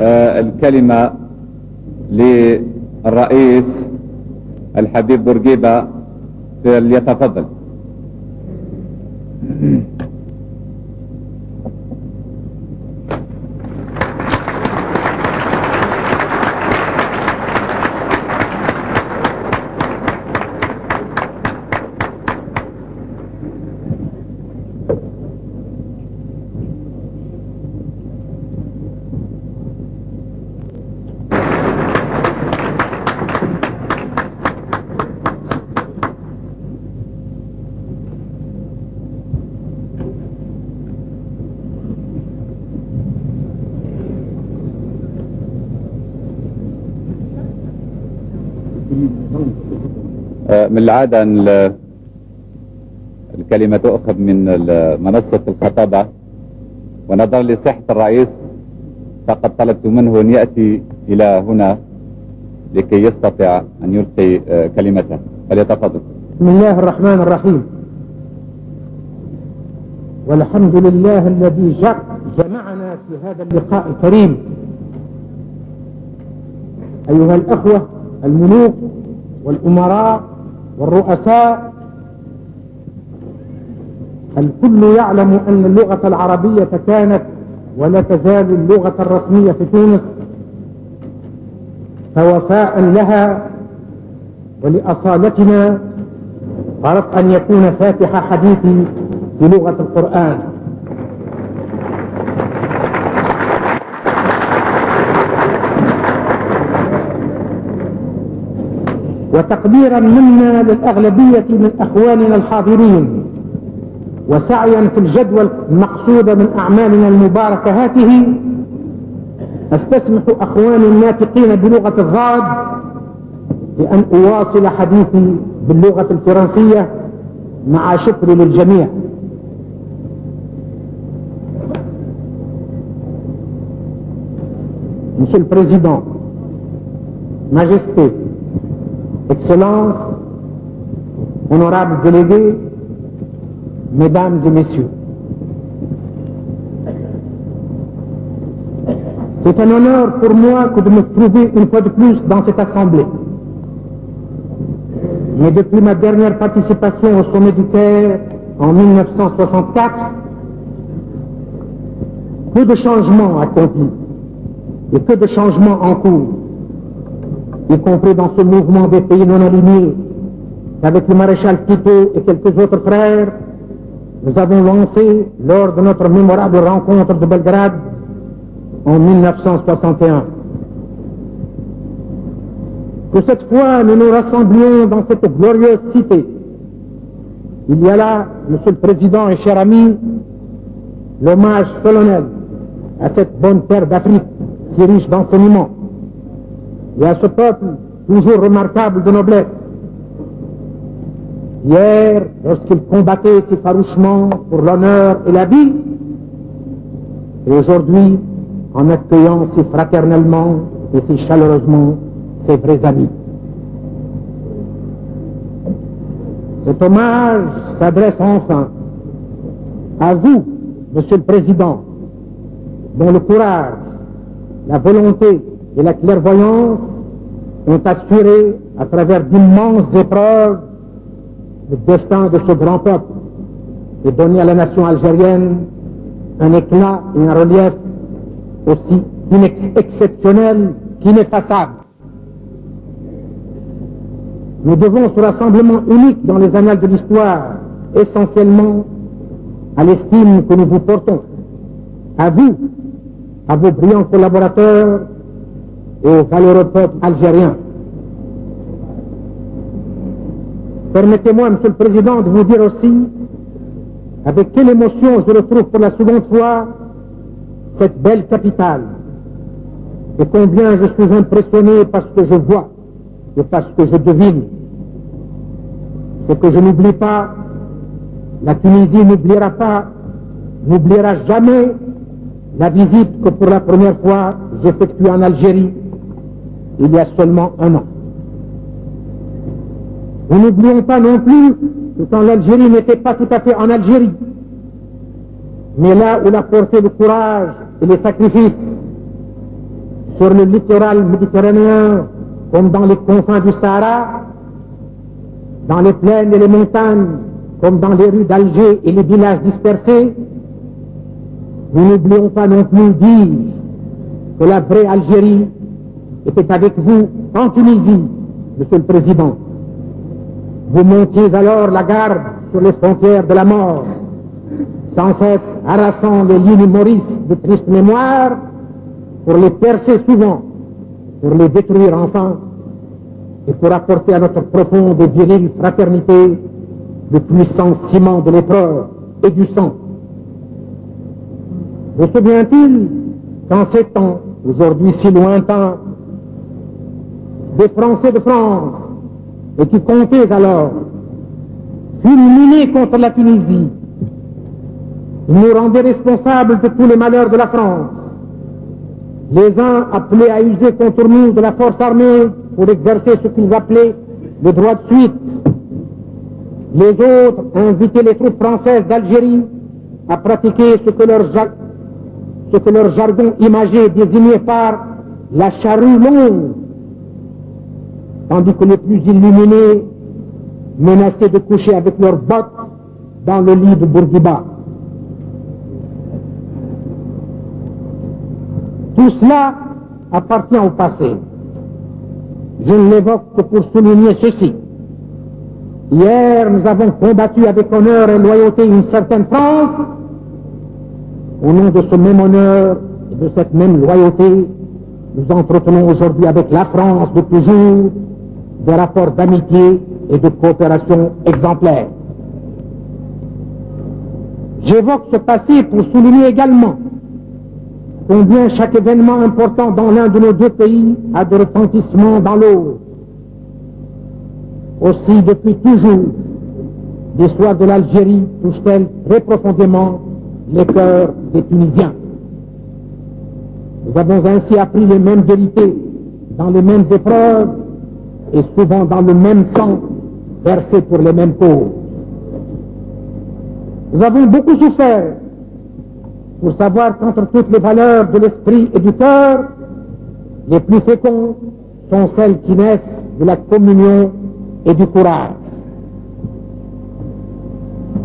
الكلمة للرئيس الحبيب بورقيبة، فليتفضل. من العادة أن الكلمة تؤخذ من منصة الخطابة، ونظرا لصحة الرئيس فقد طلبت منه أن يأتي إلى هنا لكي يستطيع أن يلقي كلمته، فليتفضل. بسم الله الرحمن الرحيم، والحمد لله الذي جمعنا في هذا اللقاء الكريم. أيها الأخوة الملوك والأمراء والرؤساء، الكل يعلم أن اللغة العربية كانت ولا تزال اللغة الرسمية في تونس، فوفاء لها ولأصالتنا أردت أن يكون فاتح حديثي في لغة القرآن. وتقديرا منا للأغلبية من أخواننا الحاضرين، وسعيا في الجدوى المقصودة من أعمالنا المباركة هاته، أستسمح أخواني الناطقين بلغة الضاد بأن أواصل حديثي باللغة الفرنسية مع شكر للجميع. Monsieur le Président, Majesté, Excellences, honorables délégués, Mesdames et Messieurs, c'est un honneur pour moi que de me trouver une fois de plus dans cette assemblée. Mais depuis ma dernière participation au sommet du Caire en 1964, peu de changements accomplis et peu de changements en cours, y compris dans ce mouvement des pays non alignés, qu'avec le maréchal Tito et quelques autres frères, nous avons lancé lors de notre mémorable rencontre de Belgrade en 1961. Que cette fois nous nous rassemblions dans cette glorieuse cité. Il y a là, Monsieur le Président et cher ami, l'hommage solennel à cette bonne terre d'Afrique, si riche d'enseignements, et à ce peuple toujours remarquable de noblesse. Hier, lorsqu'il combattait si farouchement pour l'honneur et la vie, et aujourd'hui, en accueillant si fraternellement et si chaleureusement ses vrais amis. Cet hommage s'adresse enfin à vous, Monsieur le Président, dont le courage, la volonté et la clairvoyance ont assuré, à travers d'immenses épreuves, le destin de ce grand peuple et donné à la nation algérienne un éclat et un relief aussi exceptionnel qu'ineffaçable. Nous devons ce rassemblement unique dans les annales de l'histoire essentiellement à l'estime que nous vous portons, à vous, à vos brillants collaborateurs et au valeureux peuple algérien. Permettez-moi, Monsieur le Président, de vous dire aussi avec quelle émotion je retrouve pour la seconde fois cette belle capitale et combien je suis impressionné par ce que je vois et par ce que je devine. C'est que je n'oublie pas, la Tunisie n'oubliera jamais la visite que pour la première fois j'effectue en Algérie il y a seulement un an. Nous n'oublions pas non plus que quand l'Algérie n'était pas tout à fait en Algérie, mais là où l'a porté le courage et les sacrifices, sur le littoral méditerranéen comme dans les confins du Sahara, dans les plaines et les montagnes comme dans les rues d'Alger et les villages dispersés. Nous n'oublions pas non plus, dis-je, que la vraie Algérie était avec vous en Tunisie, Monsieur le Président. Vous montiez alors la garde sur les frontières de la mort, sans cesse harassant les lignes humoristes de triste mémoire, pour les percer souvent, pour les détruire enfin, et pour apporter à notre profonde et virile fraternité le puissant ciment de l'épreuve et du sang. Vous souvient-il qu'en ces temps, aujourd'hui si lointains, des Français de France, et qui comptaient alors, fulminés contre la Tunisie, ils nous rendaient responsables de tous les malheurs de la France, les uns appelés à user contre nous de la force armée pour exercer ce qu'ils appelaient le droit de suite, les autres invitaient les troupes françaises d'Algérie à pratiquer ce que leur jargon imagé désignait par la charrue longue, tandis que les plus illuminés menaçaient de coucher avec leurs bottes dans le lit de Bourguiba. Tout cela appartient au passé. Je ne l'évoque que pour souligner ceci. Hier, nous avons combattu avec honneur et loyauté une certaine France. Au nom de ce même honneur et de cette même loyauté, nous entretenons aujourd'hui avec la France de toujours des rapports d'amitié et de coopération exemplaires. J'évoque ce passé pour souligner également combien chaque événement important dans l'un de nos deux pays a de retentissement dans l'autre. Aussi, depuis toujours, l'histoire de l'Algérie touche-t-elle très profondément les cœurs des Tunisiens. Nous avons ainsi appris les mêmes vérités dans les mêmes épreuves et souvent dans le même sang versé pour les mêmes causes. Nous avons beaucoup souffert pour savoir qu'entre toutes les valeurs de l'esprit et du cœur, les plus fécondes sont celles qui naissent de la communion et du courage.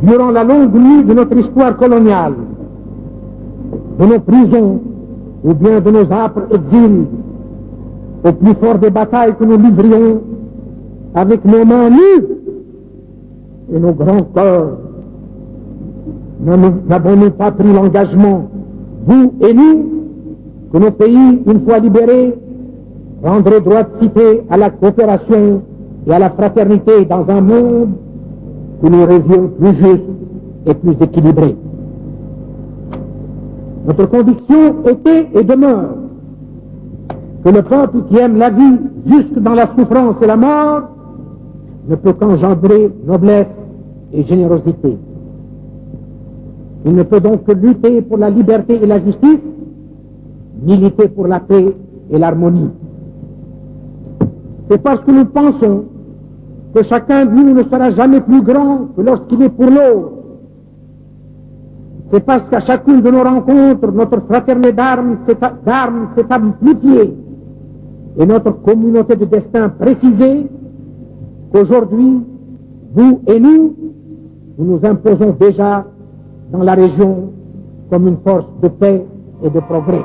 Durant la longue nuit de notre histoire coloniale, de nos prisons ou bien de nos âpres exils, au plus fort des batailles que nous livrions avec nos mains nues et nos grands corps, n'avons-nous pas pris l'engagement, vous et nous, que nos pays, une fois libérés, rendraient droit de cité à la coopération et à la fraternité dans un monde que nous rêvions plus juste et plus équilibré. Notre conviction était et demeure que le peuple qui aime la vie jusque dans la souffrance et la mort ne peut qu'engendrer noblesse et générosité. Il ne peut donc que lutter pour la liberté et la justice, militer pour la paix et l'harmonie. C'est parce que nous pensons que chacun de nous ne sera jamais plus grand que lorsqu'il est pour l'autre. C'est parce qu'à chacune de nos rencontres, notre fraternité d'armes s'est amplifiée et notre communauté de destin précisée, qu'aujourd'hui, vous et nous nous imposons déjà dans la région comme une force de paix et de progrès.